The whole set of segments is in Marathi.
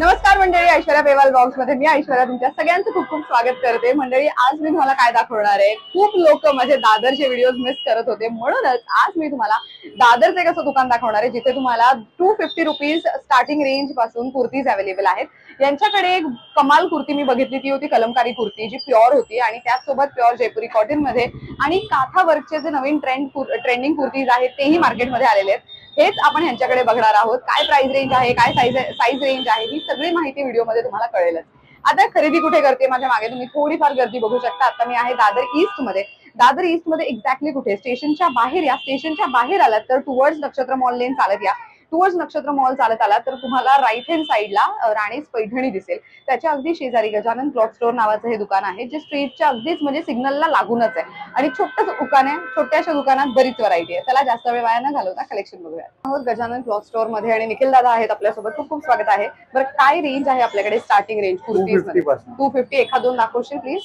नमस्कार मंडळी, ऐश्वर्या पेवाल ब्लॉग्स मध्ये मी ऐश्वर्या तुमच्या सगळ्यांचं खूप खूप स्वागत करते. मंडळी, आज मी तुम्हाला काय दाखवणार आहे. खूप लोक माझे दादरचे व्हिडिओज मिस करत होते, म्हणूनच आज मी तुम्हाला दादरचे कसं दुकान दाखवणार आहे, जिथे तुम्हाला 250 रुपीज स्टार्टिंग रेंज पासून कुर्तीज अवेलेबल आहेत. यांच्याकडे एक कमाल कुर्ती मी बघितली, ती होती कलमकारी कुर्ती, जी प्युअर होती आणि त्याचसोबत प्युअर जयपुरी कॉटन मध्ये आणि काथा वर्कचे जे नवीन ट्रेंडिंग कुर्तीज आहेत तेही मार्केटमध्ये आलेले आहेत. हेच आपण यांच्याकडे बघणार आहोत. काय प्राइस रेंज आहे, काय साईज रेंज आहे, ही सगळी माहिती व्हिडिओमध्ये तुम्हाला कळेलच. आता खरेदी कुठे करते, माझ्या मागे तुम्ही थोडीफार गर्दी बघू शकता. आता मी आहे दादर ईस्ट मध्ये. दादर ईस्ट मध्ये एक्झॅक्टली कुठे, स्टेशनच्या बाहेर या. स्टेशनच्या बाहेर आलात तर टुवर्ड्स नक्षत्र मॉल लेन चालत या. टुवर्ड्स नक्षत्र मॉल चालत आला तर तुम्हाला राईट हँड साईडला राणीज पैठणी दिसेल. त्याच्या अगदी शेजारी गजानन क्लॉथ स्टोअर नावाचं हे दुकान आहे, जे स्ट्रीटच्या अगदीच म्हणजे सिग्नलला लागूनच आहे आणि छोटंच दुकान आहे. छोट्याशा दुकानात बरीच व्हरायटी आहे. त्याला जास्त वेळ वाया न घालवता कलेक्शन बघूया. आहोत गजानन क्लॉथ स्टोअर मध्ये आणि निखिल दादा आहेत आपल्यासोबत. खूप खूप स्वागत आहे. बरं, काय रेंज आहे आपल्याकडे स्टार्टिंग रेंज कुर्तीज मध्ये? 250. एखाद दोन दाखवशील please?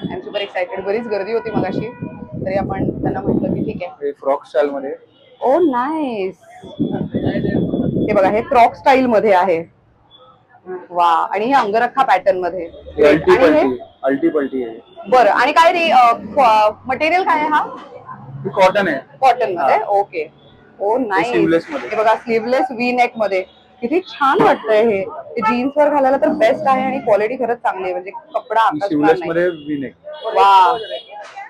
I am super excited. बरीच गर्दी होती मगाशी, तरी आपण त्यांना म्हटलं की ठीक आहे. फ्रॉक स्टाईल मध्ये. ओ नाईस. हे बघा, हे फ्रॉक स्टाईल मध्ये आहे. वा, आणि हे अंगरखा पॅटर्न मध्ये. अल्टी पल्टी आहे. बरं, आणि काय रे मटेरियल काय आहे? हा कॉटन आहे. कॉटन मध्ये. ओके. ओ नाईस. हे बघा, स्लीवलेस वी नेक मध्ये. किती छान वाटतंय हे. जीन्स वर घालायला तर बेस्ट आहे आणि क्वालिटी खरंच चांगली आहे. म्हणजे कपडा स्लीवलेस मध्ये वी नेक. वा,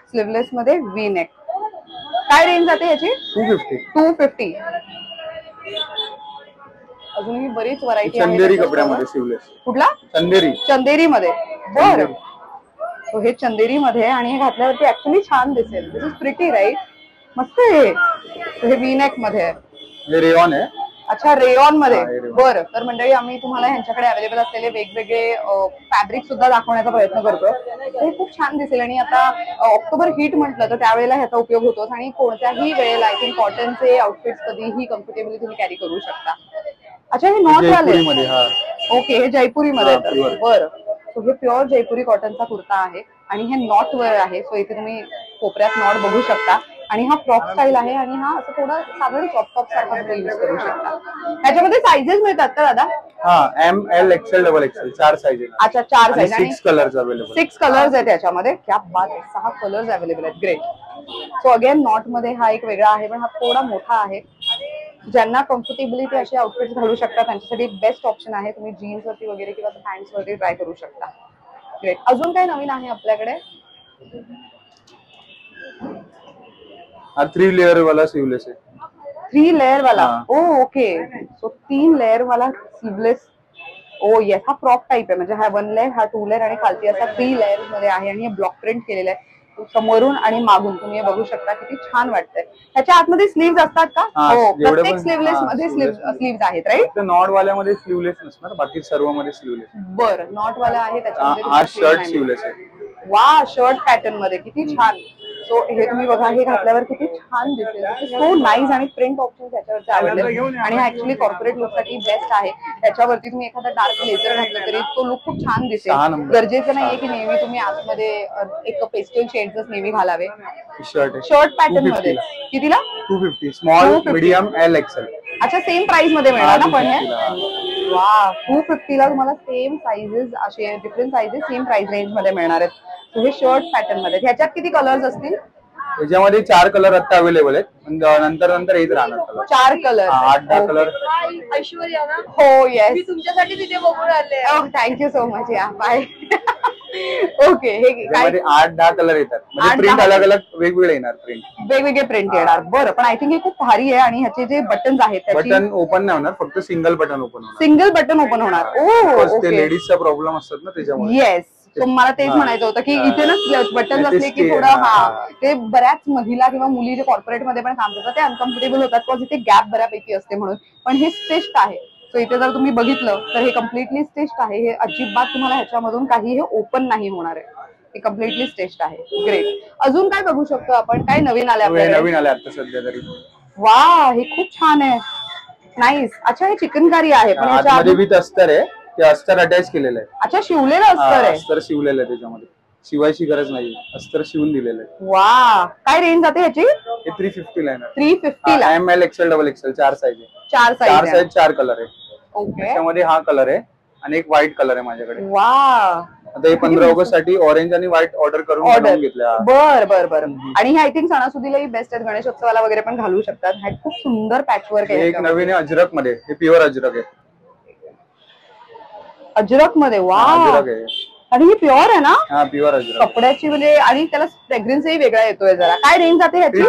स्लीवलेस मध्ये वी नेक. काय रेंज जाते याची? 250. अजूनही बरीच व्हरायटी आहे. चंदेरी कपड्यामध्ये स्लीवलेस. कुठला? चंदेरी मध्ये. बरं, तो हे चंदेरी मध्ये आणि हे घातल्यावरती ऍक्च्युली छान दिसेल. दिस इज प्रिटी राईट. मस्त आहे. हे वी नेक मध्ये आहे. हे रेयॉन आहे. अच्छा, रेयॉन मध्ये. बरं, तर मंडळी, आम्ही तुम्हाला ह्यांच्याकडे अवेलेबल असलेले वेगवेगळे फॅब्रिक सुद्धा दाखवण्याचा प्रयत्न करतो. हे खूप छान दिसेल आणि आता ऑक्टोबर हीट म्हटलं तर त्यावेळेला ह्याचा उपयोग होतोच आणि कोणत्याही वेळेला आय थिंक कॉटनचे आउटफिट्स कधीही कम्फर्टेबली तुम्ही कॅरी करू शकता. अच्छा, हे नॉट वाले. ओके, हे जयपुरी मध्ये. बरं, हे प्युअर जयपुरी कॉटनचा कुर्ता आहे आणि हे नॉट वर आहे. सो इथे तुम्ही कोपऱ्यात नॉट बघू शकता आणि हा फ्रॉक स्टाईल आहे आणि हा असं थोडं साधारण क्रॉप टॉप सारखा तुम्ही यूज करू शकता. ह्याच्यामध्ये साइजेस मिळतात का दादा? हा, M, L, XL, double XL, 4 sizes. अच्छा, 4 साइज आणि 6 कलर्स अवेलेबल. 6 कलर्स आहेत त्याच्यामध्ये. क्या बात आहे. 6 कलर्स अवेलेबल आहेत. ग्रेट. सो अगेन, नॉट मध्ये हा एक वेगळा आहे, पण हा थोडा मोठा आहे. ज्यांना कम्फर्टेबली ते असे आउटफिट्स घालू शकता त्यांच्यासाठी बेस्ट ऑप्शन आहे. तुम्ही जीन्स वरती वगैरे किंवा पॅन्ट्स वरती ट्राय करू शकता. ग्रेट. अजून काय नवीन आहे आपल्याकडे? हा 3 लेयर वाला स्लीवलेस आहे. 3 लेयर वाला. ओ ओके. सो 3 लेयर वाला स्लीवलेस. ओ येस, हा फ्रॉक टाइप आहे. म्हणजे हा 1 लेयर, हा 2 लेयर आणि खालती असा 3 लेयर मध्ये आहे आणि हे ब्लॉक प्रिंट केलेलं आहे समोरून आणि मागून. तुम्ही हे बघू शकता किती छान वाटतंय. ह्याच्या आतमध्ये स्लीव्ज असतात का? हो, प्रत्येक स्लीवलेस मध्ये स्लीव्ज आहेत राईट. नॉट वाल्यामध्ये स्लीवलेस नसणार, बाकी सर्व मध्ये स्लीवलेस. बरं, नॉट वाला आहे त्याच्यामध्ये. हा शर्ट स्लीवलेस आहे. वा, शर्ट पॅटर्न मध्ये किती छान. सो हे तुम्ही बघा, हे घातल्यावर किती छान दिसेल. सो नाईस आणि प्रिंट ऑप्शन त्याच्यावरती आवडले आणि हा ऍक्च्युली कॉर्पोरेट लुक साठी बेस्ट आहे. त्याच्यावरती तुम्ही एखादा डार्क लेझर घातलं तरी तो लुक खूप छान दिसेल. गरजेचं नाहीये की नेहमी तुम्ही आतमध्ये एक पेस्टल शेड्स नेहमी घालावे. शर्ट पॅटर्न मध्ये कितीला? 250. Small, medium, L, XL. अच्छा, सेम प्राइस मध्ये मिळणार ना पण हे? वा, 250 ला तुम्हाला सेम साइजेस, असे different sizes same price range मध्ये मिळणार आहेत. हे शर्ट पॅटर्न मध्ये. ह्याच्यात किती कलर्स असतील? त्याच्यामध्ये 4 कलर आता अवेलेबल आहेत. नंतर येत राहणार कलर. 4 कलर. 8-10 कलर. ऐश्वर्या ना? हो, येस. मी तुमच्यासाठी तिथे बघून आले. Thank you so much. या, बाय. ओके. हे 8-10 कलर येतात. म्हणजे प्रिंट अलग अलग वेगवेगळे येणार. वेगवेगळे प्रिंट येणार. बरं, पण आय थिंक हे खूप भारी आहे आणि ह्याचे जे बटन्स आहेत, बटन ओपन नाही होणार, फक्त सिंगल बटन ओपन होणार. सिंगल बटन ओपन होणार. ओ, ते लेडीजचा प्रॉब्लेम असतात ना त्याच्यामुळे. येस. सो मला तेच म्हणायचं होतं की इथे ना बटन असले की थोडं ते बऱ्याच महिला किंवा मुली जे कॉर्पोरेट मध्ये पण काम करतात ते अनकम्फर्टेबल होतात बिकॉज इथे गॅप बऱ्यापैकी असते म्हणून. पण हे स्टिच्ड आहे. सो इथे जर तुम्ही बघितलं तर हे कम्प्लिटली स्टिच्ड आहे. हे अजिबात तुम्हाला ह्याच्यामधून काही हे ओपन नाही होणार आहे. हे कम्प्लिटली स्टिच्ड आहे. ग्रेट. अजून काय बघू शकतो आपण? काय नवीन आले आपल्याकडे? नवीन आले आता सध्या तरी. वा, हे खूप छान आहे. नाईस. अच्छा, हे चिकनकारी आहे पण ह्याच्यामध्ये विथ अस्तर आहे. ते अस्तर अटॅच केलेलं आहे. अच्छा, शिवलेलं अस्तर आहे. अस्तर शिवलेलं आहे त्याच्यामध्ये. शिवायची गरज नाही, अस्तर शिवून दिलेलं आहे. वा, काय रेंज जाते ह्याची? हे 350 ला येणार. 350 ला ML XL double XL 4 size आहे. 4 4 साईज साईज 4 कलर आहे. ओके. त्याच्यामध्ये हा कलर आहे आणि एक व्हाईट कलर आहे माझ्याकडे. वा, आता हे 15 ऑगस्ट साठी ऑरेंज आणि व्हाईट ऑर्डर करून घेतल्या. बर बर बर. आणि हे आय थिंक सणासुदीलाही बेस्ट आहेत, गणेशोत्सवाला वगैरे पण घालू शकतात. हा खूप सुंदर पॅचवर्क आहे. एक नवीन आहे अजरक मध्ये, हे प्युअर अजरक आहे. अजरक मध्ये वा, अजरक आहे आणि ही प्युअर आहे ना? हा प्युअर अजरक. कपड्याची म्हणजे, आणि त्याला फ्रेग्रन्सही वेगळा येतोय जरा. काय रेंज जाते ह्याची?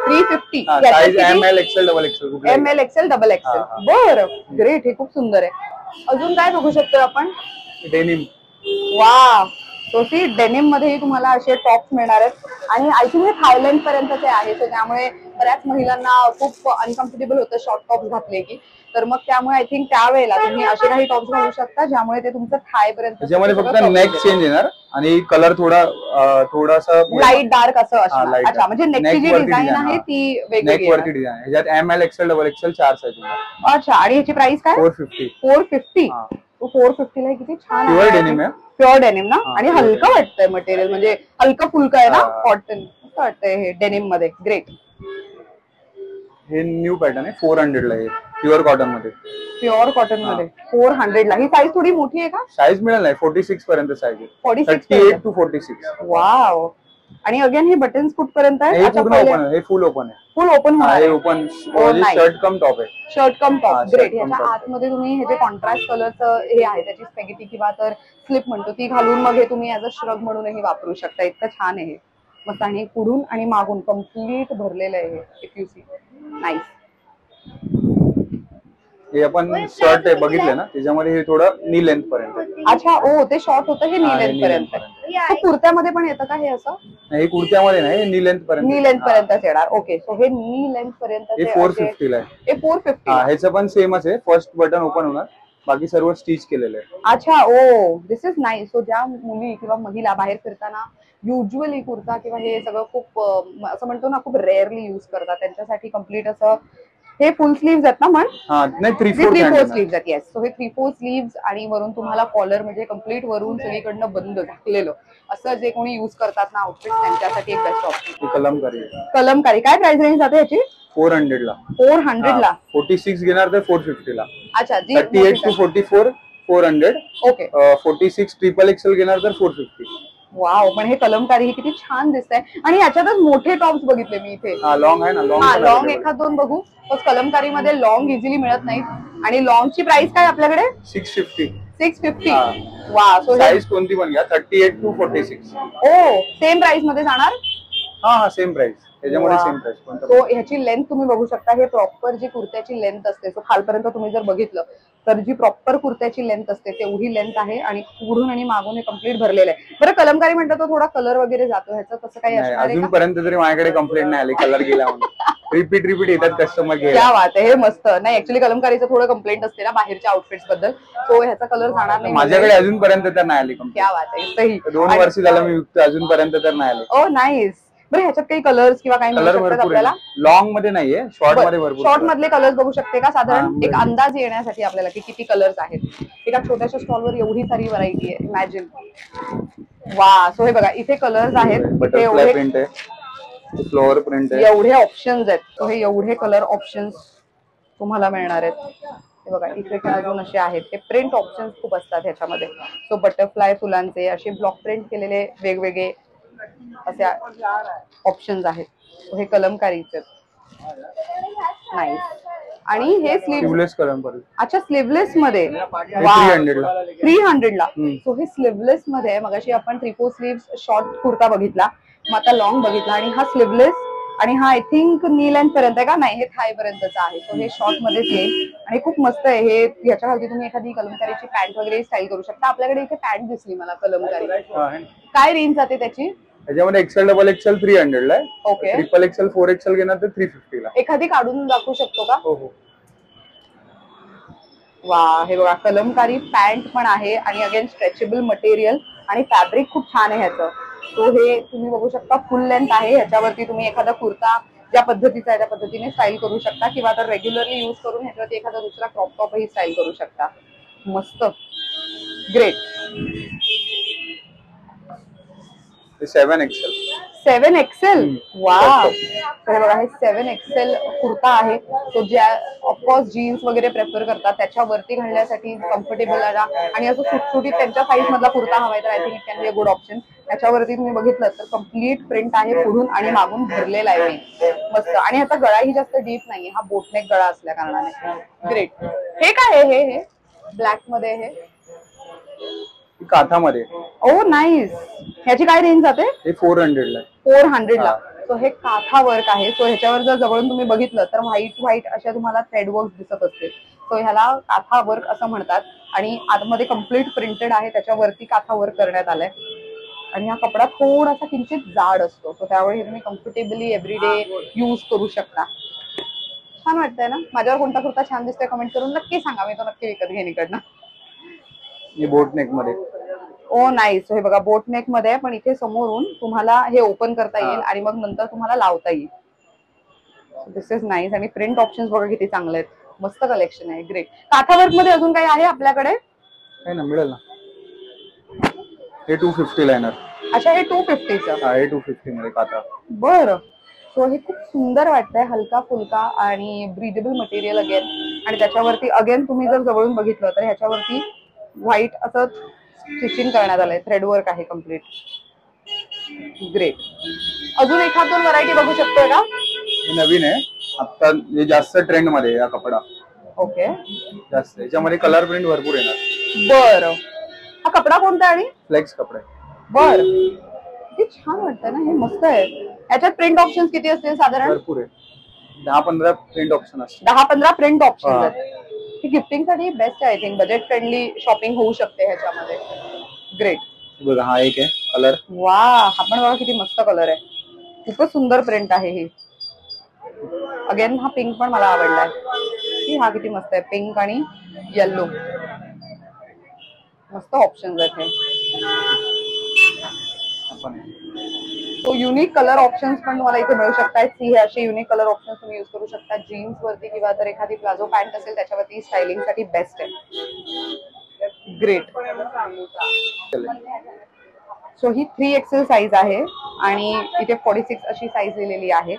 350. Size ML XL double XL. ML XL double XL. बर, ग्रेट. हे खूप सुंदर आहे. अजून काय बघू शकतो आपण? डेनिम. वा, तो सी डेनिम मध्येही तुम्हाला असे टॉप्स मिळणार आहेत. आणि आय थिंक हे थायलंड पर्यंतचे आहे, तर त्यामुळे बऱ्याच महिलांना खूप अनकम्फर्टेबल होतं शॉर्ट टॉप्स घातले की. तर मग त्यामुळे आय थिंक त्यावेळेला तुम्ही असे काही टॉप्स घालू शकता ज्यामुळे ते तुमचं थाय पर्यंत. त्याच्यामध्ये फक्त नेक चेंज येणार आणि कलर थोडासा लाईट डार्क असं असणार. अच्छा, म्हणजे नेकची जी डिझाईन आहे ती वेगळी वरती डिझाईन. ह्याच्यात ML XL double XL 4 size येणार. अच्छा, आणि ह्याची प्राइस काय? 450. 450. 450 ला किती छान आहे. प्युअर डेनिम आहे. प्युअर डेनिम ना? आणि हलकं वाटतंय मटेरियल, म्हणजे हलकं फुलकं आहे ना, कॉटन वाटतंय हे डेनिम मध्ये. ग्रेट. हे न्यू पॅटर्न आहे. 400 ला आहे, प्युअर कॉटन मध्ये. प्युअर कॉटन मध्ये 400 ला. ही साईज थोडी मोठी आहे का? साईज मिळेल नाही, 46 पर्यंत साईज आहे. 46 38 to 46. वाव. आणि अगेन हे बटन्स कुठपर्यंत आहे? हे पूर्ण ओपन आहे. हे फुल ओपन आहे. फुल ओपन होणार हे आहे. ओपन म्हणजे शर्ट कम टॉप आहे. शर्ट कम टॉप. हा, ग्रेट. shirt cum ह्याच्या top. आतमध्ये तुम्ही हे जे कॉन्ट्रास्ट कलरचं हे आहे त्याची स्पेगेटी किंवा तर स्लिप म्हणतो ती घालून मग हे तुम्ही ऍज अ श्रग म्हणूनही वापरू शकता. इतकं छान आहे हे. मस्त. आणि पुढून आणि मागून कम्प्लीट भरलेलं आहे हे. If you see. नाईस. हे आपण शर्ट आहे बघितलं ना, त्याच्यामध्ये हे थोडं नी लेंथ पर्यंत आहे. अच्छा, ओ ते शॉर्ट होतं, हे नी लेंथ पर्यंत. तो कुर्त्यामध्ये पण येतं का हे असं? हे कुर्त्यामध्ये नाही, नी लेंथ पर्यंत. नी लेंथ पर्यंतच येणार. ओके. सो हे नी लेंथ पर्यंत. हे 450 ला आहे. हे 450. हा, ह्याचं पण सेमच आहे. फर्स्ट बटन ओपन होणार, बाकी सर्व स्टिच केलेलं आहे. अच्छा, ओ दिस इज नाईस. सो ज्या मुली किंवा महिला बाहेर फिरताना युजली कुर्ता किंवा हे सगळं खूप असं म्हणतो ना, खूप रेअरली युज करतात, त्यांच्यासाठी कम्प्लीट असं हे फुल स्लीव्स आहेत ना म्हण? हा, नाही 3/4 स्लीव्स आहेत. येस. सो हे 3/4 स्लीव्स आणि वरून तुम्हाला कॉलर, म्हणजे कम्प्लीट वरून सगळीकडनं बंद झाकलेलं असं जे कोणी युज करतात ना आउटफिट, त्यांच्यासाठी एक बेस्ट ऑप्शन. कलमकारी. कलमकारी. काय प्राइस रेंज जाते याची? 400 ला. 400 ला. 46 घेणार तर 450 ला. अच्छा. 38 to 44 400. ओके. 46 ट्रिपल XL घेणार तर 450. वाव. पण हे कलमकारी ही किती छान दिसतंय. आणि याच्यातच मोठे टॉप्स बघितले मी इथे. लॉंग आहे ना, लॉंग एखाद दोन बघू. कलमकारी मध्ये लॉंग इझिली मिळत नाही. आणि लॉंग ची प्राइस काय आपल्याकडे? 650. 650. वा. सो साईज कोणती पण घ्या, 38 to 46. ओ, सेम प्राइस मध्ये जाणार? हा, सेम प्राइस. त्याच्यामध्ये सेम प्राइस. तो ह्याची लेंथ तुम्ही बघू शकता. हे प्रॉपर जी कुर्त्याची लेंथ असते, सो खालपर्यंत तुम्ही जर बघितलं तर जी प्रॉपर कुर्त्याची लेंथ असते तेवढी लेंथ आहे. आणि पुढून आणि मागून हे कम्प्लीट भरलेलं आहे. बरं, कलमकारी म्हणतो तो थोडा कलर वगैरे जातो, ह्याचं तसं काही असणार आहे का? अजूनपर्यंत तरी माझ्याकडे कंप्लेंट नाही आली कलर गेला म्हणून. रिपीट येतात कस्टमर घ्यायला. क्या बात आहे. हे मस्त. नाही, ऍक्च्युली कलमकारीचं थोडं कंप्लेंट असते ना बाहेरच्या आउटफिट्स बद्दल, सो ह्याचा कलर जाणार नाही. माझ्याकडे अजूनपर्यंत तर नाही आली कंप्लेंट. क्या बात आहे. सही. 2 वर्ष झालं मी विकतो, अजूनपर्यंत तर नाही आले. ओ नाईस. बरं, ह्याच्यात काही कलर्स किंवा काही कलर भरपूर आपल्याला? लॉंग मध्ये नाहीये, शॉर्ट मध्ये भरपूर. शॉर्ट मधले कलर्स बघू शकते का साधारण एक अंदाज येण्यासाठी आपल्याला की किती कलर्स आहेत? एका छोट्याशा स्टॉलवर एवढी सारी व्हरायटी आहे. इमॅजिन. वा. सो हे बघा, इथे कलर्स आहेत, बटरफ्लाय प्रिंट आहे, फ्लोअर प्रिंट आहे, एवढे ऑप्शन्स आहेत. सो हे एवढे कलर ऑप्शन्स तुम्हाला मिळणार आहेत. हे बघा, इथे अजून असे आहेत. हे प्रिंट ऑप्शन्स खूप असतात ह्याच्यामध्ये. सो बटरफ्लाय फुलांचे असे ब्लॉक प्रिंट केलेले वेगवेगळे असे ऑप्शन्स आहेत. हे कलमकारीचे नाही. आणि हे स्लीवलेस कलमकारी. अच्छा, स्लीवलेस मध्ये 300 ला. सो हे स्लीवलेस मध्ये आहे. मगाशी आपण 3/4 स्लीव्स शॉर्ट कुर्ता बघितला, मग आता लॉंग बघितला, आणि हा स्लीवलेस, आणि हा आय थिंक नी लेंथ पर्यंत आहे का? नाही, हे थाय पर्यंतचा आहे. सो हे शॉर्ट मध्येच येईल आणि खूप मस्त आहे हे. ह्याच्या खाली तुम्ही एखादी कलमकारीची पॅन्ट वगैरे स्टाईल करू शकता. आपल्याकडे इथे पॅन्ट दिसली मला कलमकारी. काय रेंज जाते त्याची? त्याच्यामध्ये XL डबल XL 300 ला आहे. ओके. ट्रिपल XL 4XL घेणार तर 350 ला. एखादी काढून दाखवू शकतो का? हो हो. वा. हे बघा, कलमकारी पॅन्ट पण आहे आणि अगेन स्ट्रेचेबल मटेरियल आणि फॅब्रिक खूप छान आहे ह्याचं. तो हे तुम्ही बघू शकता फुल लेंथ आहे. ह्याच्यावरती तुम्ही एखादा कुर्ता ज्या पद्धतीचा आहे त्या पद्धतीने स्टाईल करू शकता, किंवा तर रेग्युलरली युज करून ह्याच्यावरती एखादा दुसरा क्रॉप टॉपही स्टाईल करू शकता. मस्त. ग्रेट. 7 XL. 7 XL. वा, तर बघा हे 7 XL कुर्ता आहे. तो ज्या ऑफकोर्स जीन्स वगैरे प्रेफर करतात त्याच्यावरती घालण्यासाठी कम्फर्टेबल आहे आणि असं सुटसुटीत त्यांच्या साईज मधला कुर्ता हवाय तर I think it can be a good option. त्याच्यावरती तुम्ही बघितलं तर कम्प्लीट प्रिंट आहे, पुढून आणि मागून भरलेला आहे मस्त. आणि ह्याचा गळाही जास्त डीप नाहीये, हा बोटनेक गळा असल्या कारणाने. ग्रेट. हे काय आहे? हे ब्लॅक मध्ये हे काठामध्ये. ओ नाईस. ह्याची काय रेंज जाते? हे 400 ला. 400 ला. सो हे काथा वर्क आहे. सो ह्याच्यावर जर जवळून तुम्ही बघितलं तर व्हाईट अशा तुम्हाला थ्रेड वर्क दिसत असते. सो ह्याला काथा वर्क असं म्हणतात आणि आतमध्ये कम्प्लीट प्रिंटेड आहे, त्याच्यावरती काथा वर्क करण्यात आलंय. आणि हा कपडा थोडासा किंचित जाड असतो, सो त्यामुळे तुम्ही कम्फर्टेबली एव्हरीडे यूज करू शकता. छान वाटतंय ना? माझ्यावर कोणता कुर्ता छान दिसतोय कमेंट करून नक्की सांगा, मी तो नक्की विकत घेईन इकडनं. हे बोट नेक मध्ये. ओ नाईस. हे बघा बोट नेक मध्ये, पण इथे समोरून तुम्हाला हे ओपन करता येईल आणि मग नंतर तुम्हाला लावता येईल. दिस इज नाईस. आणि प्रिंट ऑप्शन्स बघा किती चांगले आहेत, मस्त कलेक्शन आहे. ग्रेट. काथा वर्क मध्ये अजून काही आहे आपल्याकडे? आहे ना, मिळेल ना. हे 250 ला येणार. अच्छा, हे 250चं. हा, हे 250 मध्ये काथा. बरं. सो हे खूप सुंदर वाटतंय, हलका फुलका आणि ब्रीदेबल मटेरियल अगेन. आणि त्याच्यावरती अगेन तुम्ही जर जवळून बघितलं तर ह्याच्यावरती व्हाईट असं स्टिचिंग करण्यात आलंय, थ्रेड वर्क आहे कम्प्लीट. ग्रेट. अजून एखाद दोन व्हरायटी बघू शकतोय का? हे नवीन आहे आता, हे जास्त ट्रेंड मध्ये हा कपडा. ओके. जास्त याच्यामध्ये कलर प्रिंट भरपूर येणार. बरं. हा कपडा कोणता आणि? फ्लेक्स कपडा आहे. बर. किती छान वाटतं ना, हे मस्त आहे. याच्यात प्रिंट ऑप्शन किती असतील साधारण? भरपूर आहे, 10-15 प्रिंट ऑप्शन असतात. 10-15 प्रिंट ऑप्शन आहेत. ही गिफ्टिंग साठी बेस्ट आहे. I think budget friendly shopping होऊ शकते ह्याच्यामध्ये. ग्रेट. बघा हा एक आहे कलर. वा, हा पण बघा किती मस्त कलर आहे, खूपच सुंदर प्रिंट आहे ही. अगेन हा पिंक पण मला आवडलाय. हा किती मस्त आहे, पिंक आणि येल्लो. मस्त ऑप्शन्स आहेत हे. तो युनिक कलर ऑप्शन्स पण तुम्हाला इथे मिळू शकतात. हे असे युनिक कलर ऑप्शन्स तुम्ही यूज करू शकता जीन्स वरती किंवा तर एखादी प्लाझो पॅन्ट असेल त्याच्यावरती स्टायलिंग साठी बेस्ट आहे. ग्रेट. सो ही 3 XL साईज आहे आणि इथे 46 अशी साईज लिहिलेली आहे.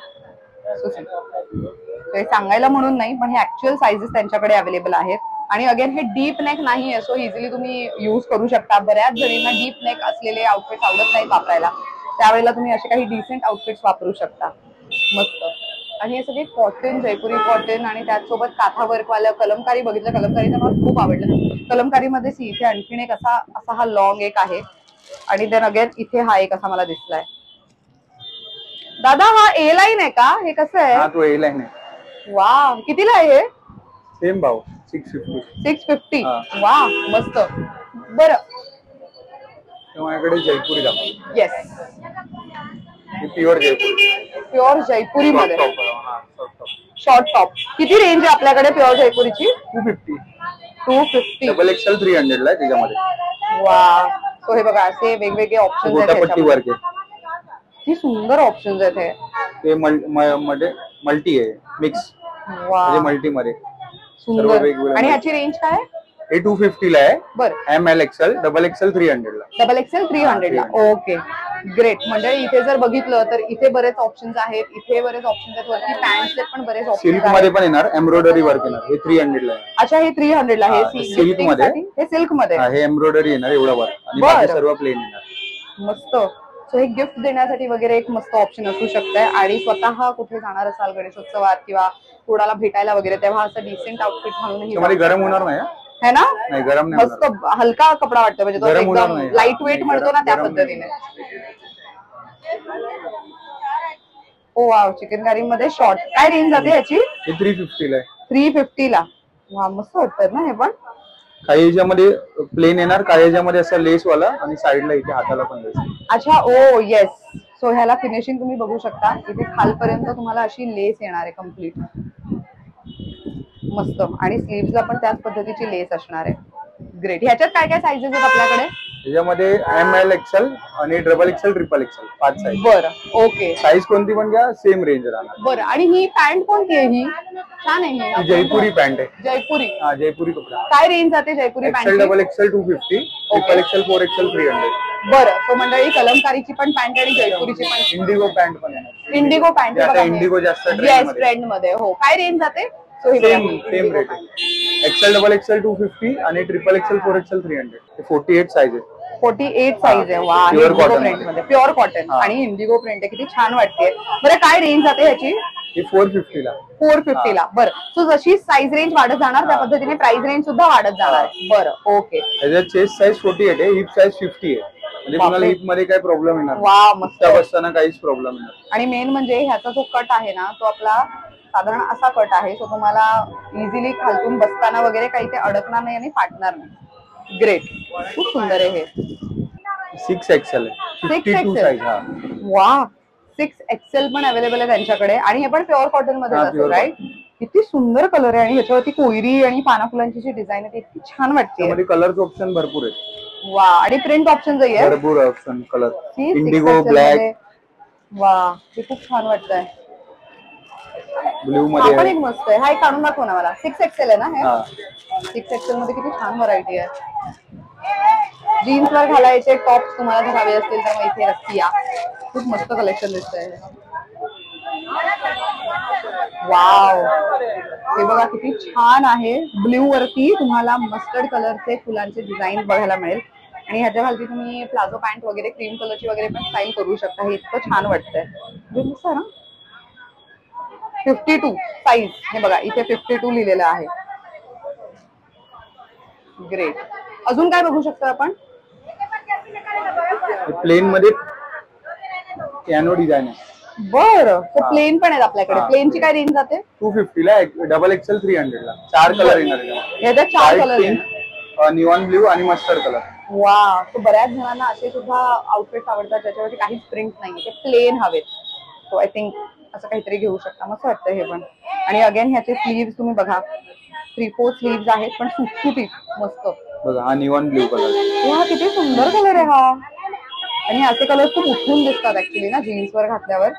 हे सांगायला म्हणून नाही, पण हे ऍक्च्युअल साईजेस त्यांच्याकडे अवेलेबल आहेत. आणि अगेन हे डीप नेक नाहीये, सो इझिली तुम्ही युज करू शकता. बऱ्याच जणींना डीप नेक असलेले आउटफिट आवडत नाही वापरायला, त्यावेळेला तुम्ही असे काही डिसेंट आउटफिट्स वापरू शकता. मस्त. आणि हे सगळे कॉटन, जयपुरी कॉटन आणि त्याचसोबत काथा वर्क वाला कलमकारी बघितलं. कलमकारी तर मला खूप आवडलं. कलमकारी मध्ये सी इथे आणखीन एक असा हा लॉंग एक आहे आणि देन अगेन इथे हा एक असा मला दिसलाय. दादा हा ए लाईन आहे का? हे कसं आहे? हा, तो ए लाईन आहे. वा, कितीला आहे हे? सेम भाव 650. 650. वा, मस्त. बरं, माझ्याकडे जयपुरी दाखव. येस, प्युअर जयपुरी. प्युअर जयपुरी मध्ये शॉर्ट शॉर्ट टॉप. किती रेंज आहे आपल्याकडे प्युअर जयपुरीची? 250. 250. डबल XL 300 ला आहे त्याच्यामध्ये. वा. सो हे बघा असे वेगवेगळे ऑप्शन्स आहेत गोटापट्टी वर्क आहे. किती सुंदर ऑप्शन्स आहेत हे. ते मल्टी आहे, मिक्स वा, म्हणजे मल्टी मध्ये सुंदर. आणि ह्याची रेंज काय आहे? हे 250 ला आहे. बरं. ML XL, डबल XL 300 ला. डबल XL 300 ला. Okay, great. म्हणजे इथे जर बघितलं तर इथे बरेच ऑप्शन्स आहेत, इथे बरेच ऑप्शन्स आहेत, वरती पॅन्टचे पण बरेच ऑप्शन्स सिल्क मध्ये पण येणार, एम्ब्रॉयडरी वर्क येणार. हे 300 ला आहे. अच्छा, हे 300 ला. हे सिल्क मध्ये, हे सिल्क मध्ये. हे एम्ब्रॉयडरी येणार एवढा वर्क आणि बाकी सर्व प्लेन येणार. मस्त. सो हे गिफ्ट देण्यासाठी वगैरे एक मस्त ऑप्शन असू शकतंय. आणि स्वतः कुठे जाणार असाल गणेशोत्सवात किंवा कोणाला भेटायला वगैरे, तेव्हा असं डिसेंट आउटफिट घालून गरम होणार नाही है ना? नाही, गरम नाही. मस्त हलका कपडा वाटतो, म्हणजे तो एकदम लाईट वेट म्हणतो ना त्या पद्धतीने. ओ वाव, चिकनकारी मध्ये शॉर्ट. काय रेंज जाते याची? 350 ला आहे. 350 ला. वा, मस्त वाटतात ना हे पण. काही याच्यामध्ये प्लेन येणार, काही याच्यामध्ये असं लेस वाला आणि साईडला इथे हाताला पण लेस. अच्छा, ओ येस. सो ह्याला फिनिशिंग तुम्ही बघू शकता, इथे खालपर्यंत तुम्हाला अशी लेस येणार आहे कम्प्लीट. मस्त. आणि स्लीव्हजला पण त्याच पद्धतीची लेस असणार आहे. ग्रेट. ह्याच्यात काय काय साईजेस आहेत आपल्याकडे? त्याच्यामध्ये ML XL आणि XXL ट्रिपल XL 5 साईज. बरं ओके. साईज कोणती पण घ्या सेम रेंज राहणार. बरं आणि ही पॅन्ट कोणती आहे ही? छान आहे ही ही. जयपुरी पॅन्ट आहे. जयपुरी. हा जयपुरी कपडा. काय रेंज जाते जयपुरी XL pant? XXL 250, XXL 4XL 300. बरं सो मंडळी कलमकारीची पण पॅन्ट आणि जयपुरीची पण. इंडिगो पॅन्ट पण आहे. इंडिगो पॅन्ट आता इंडिगो जास्त ट्रेंड मध्ये. हो काय रेंज जाते? सेम रेट आहे. XL XXL 250 आणि XXL 4XL 300. 48 साईज आहे. 48 साईज आहे. वा Pure इंडिगो cotton प्रिंट मध्ये प्युअर कॉटन आणि इंडिगो प्रिंट आहे. किती छान वाटते. बरं काय रेंज जाते ह्याची? ही 450 ला. 450 ला. बरं सो जशी साईज रेंज वाढत जाणार त्या पद्धतीने प्राइस रेंज सुद्धा वाढत जाणार. बरं ओके. त्याच्यात चेस्ट साईज 48 आहे, हिप साईज 50 आहे. म्हणजे तुम्हाला हिप मध्ये काही प्रॉब्लेम येणार नाही. वा मस्त. बसताना काहीच प्रॉब्लेम येणार. आणि मेन म्हणजे ह्याचा जो कट आहे ना तो आपला साधारण असा कट आहे. सो तुम्हाला इझिली खालतून बसताना वगैरे काही ते अडकणार नाही आणि फाटणार नाही. ग्रेट. खूप सुंदर आहे हे. 6XL आहे. 52 साईज. हा वा 6XL पण अवेलेबल आहे त्यांच्याकडे आणि हे पण प्युअर कॉटन मध्ये असेल राईट. किती सुंदर कलर आहे आणि ह्याच्यावरती कोयरी आणि पाना फुलांची जी डिझाईन आहे ती इतकी छान वाटते. त्यामध्ये कलरचे ऑप्शन भरपूर आहेत. वा आणि प्रिंट ऑप्शन आहे भरपूर ऑप्शन कलर. ही इंडिगो 6XL ब्लॅक. मध्ये. वा हे खूप छान वाटतंय. ब्ल्यू हा मध्ये पण आहे. एक मस्त आहे. हा एक काढून दाखव ना मला. 6XL आहे ना हे? हा 6XL मध्ये किती छान व्हरायटी आहे. जीन्स वर घालायचे टॉप्स तुम्हाला जर हवे असतील तर मग इथे नक्की या. खूप मस्त कलेक्शन दिसतंय. वाव हे बघा किती छान आहे. ब्ल्यू वरती तुम्हाला मस्टर्ड कलरचे फुलांचे डिझाईन बघायला मिळेल आणि ह्याच्या खालती तुम्ही प्लाझो पॅन्ट वगैरे क्रीम कलरची वगैरे पण स्टाईल करू शकता. हे इतकं छान वाटतंय. मस्त ना. 52 साईज. हे बघा इथे 52 लिहिलेलं आहे. ग्रेट. अजून काय बघू शकतो आपण? प्लेन मध्ये पियानो डिझाईन आहे. बरं तो प्लेन पण आहेत आपल्याकडे. प्लेनची काय रेंज जाते? 250 ला. XXL 300 ला. 4 कलर येणार ह्याच्यात 4 कलर. निऑन ब्ल्यू आणि मस्टर्ड कलर. वा तो बऱ्याच जणांना असे सुद्धा आउटफिट आवडतात ज्याच्यावरती काहीच प्रिंट नाहीये. ते प्लेन हवेत. सो आय थिंक असं काहीतरी घेऊ शकता. मस्त वाटतं हे पण. आणि अगेन ह्याचे स्लीव्स तुम्ही बघा 3/4 स्लीव्स आहेत पण सुटसुटीत मस्त. बघा हा निऑन ब्ल्यू कलर. वा किती सुंदर कलर आहे हा. आणि असे कलर खूप उठून दिसतात ऍक्च्युली ना जीन्स वर घातल्यावर.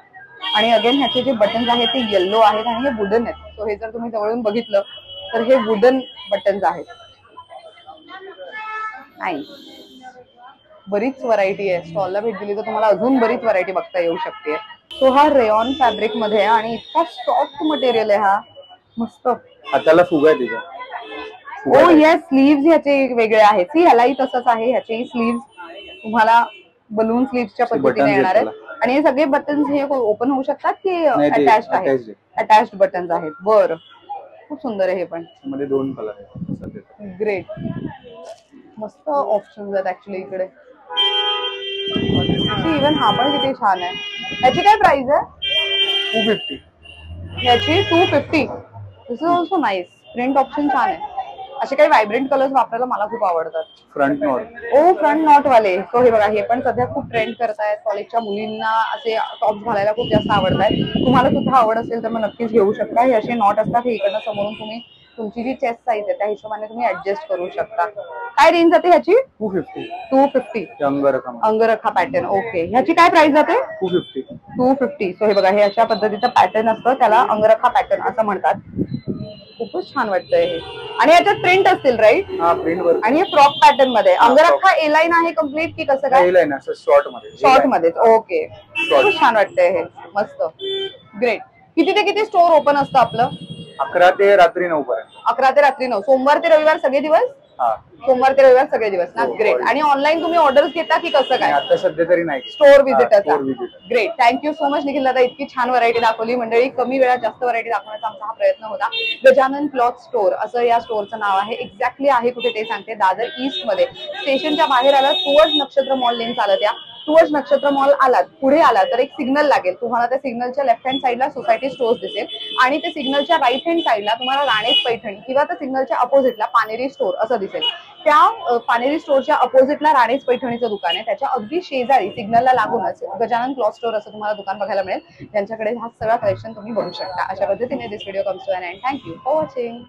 आणि अगेन ह्याचे जे बटन्स आहेत ते येल्लो आहेत आणि हे वुडन आहेत. सो हे जर तुम्ही जवळून बघितलं तर हे वुडन बटन्स आहेत. नाही बरीच व्हरायटी आहे. स्टॉलला भेट दिली तर तुम्हाला अजून बरीच व्हरायटी बघता येऊ शकते. सो हा रेयॉन फॅब्रिक मध्ये आहे आणि इतका सॉफ्ट मटेरियल आहे हा. मस्त. हाताला फुगा आहे तिचा. ओ येस स्लीव्स ह्याचे वेगळे आहेत. सी ह्यालाही तसंच आहे. ह्याचेही स्लीव्स तुम्हाला बलून स्लीव्सच्या पद्धतीने येणार आहेत. आणि हे सगळे बटन्स हे ओपन होऊ शकतात की अटॅच्ड आहेत? अटॅच्ड बटन्स आहेत. बरं खूप सुंदर आहे हे पण. मध्ये 2 कलर आहेत. ग्रेट. मस्त ऑप्शन्स आहेत ऍक्च्युली इकडे. इव्हन हा पण किती छान आहे. ह्याची काय प्राइस आहे? 250. ह्याची 250. This is also nice. Print option छान आहे. असे काही व्हायब्रंट कलर्स वापरायला मला खूप आवडतात. Front knot. ओ फ्रंट नॉट वाले. सो हे बघा हे पण सध्या खूप ट्रेंड करतायत. कॉलेजच्या मुलींना असे टॉप्स घालायला खूप जास्त आवडतायत. तुम्हाला सुद्धा आवड असेल तर मग नक्कीच घेऊ शकता. हे असे नॉट असतात. हे इकडनं समोरून तुम्ही तुमची जी चेस्ट साईज आहे त्या हिशोबाने तुम्ही ऍडजस्ट करू शकता. काय रेंज जाते ह्याची? 250. 250. अंगरखा पॅटर्न. ओके. ह्याची काय प्राइस जाते? 250. 250. सो हे बघा हे अशा पद्धतीचं पॅटर्न असतं. त्याला अंगरखा पॅटर्न असं म्हणतात. खूपच छान वाटतंय हे. आणि याच्यात प्रिंट असतील राईट? हा प्रिंट वर. आणि हे फ्रॉक पॅटर्न मध्ये. अंगरखा ए लाईन आहे कम्प्लीट की कसं काय? ए लाईन असं शॉर्ट मध्ये. शॉर्ट मध्येच. ओके. खूप छान वाटतंय हे. मस्त. ग्रेट. किती ते किती स्टोर ओपन असतं आपलं? 11 ते रात्री 9 पर्यंत. 11 ते रात्री 9. सोमवार ते रविवार सगळे दिवस? हा सोमवार ते रविवार सगळे दिवस ना. ग्रेट. आणि ऑनलाईन तुम्ही ऑर्डर्स घेता की कसं काय? आता सध्या तरी नाही. स्टोर व्हिजिटरचा. Great. Thank you so much Nikhil दादा. इतकी छान व्हरायटी दाखवली. मंडळी कमी वेळात जास्त व्हरायटी दाखवण्याचा आमचा हा प्रयत्न होता. गजानन क्लॉथ स्टोर असं या स्टोअरचं नाव आहे. एक्झॅक्टली आहे कुठे ते सांगते. दादर ईस्ट मध्ये स्टेशनच्या बाहेर आला टुवर्ड्स नक्षत्र मॉल लेन चालत या. टुवर्ड्स नक्षत्र मॉल आलात पुढे आलात तर एक सिग्नल लागेल. तुम्हाला त्या सिग्नलच्या लेफ्ट हँड साईडला सोसायटी स्टोर्स दिसेल आणि त्या सिग्नलच्या राईट हँड साईडला तुम्हाला राणेश पैठणी किंवा त्या सिग्नलच्या अपोजिटला पानेरी स्टोर असं दिसेल. त्या पानेरी स्टोरच्या अपोजिटला राणेश पैठणीचं दुकान आहे. त्याच्या अगदी शेजारी सिग्नलला लागूनच गजानन क्लॉथ स्टोर असं तुम्हाला दुकान बघायला मिळेल. ज्यांच्याकडे हा सगळा कलेक्शन तुम्ही बघू शकता. अशा पद्धतीने this video comes to an end. Thank you for watching.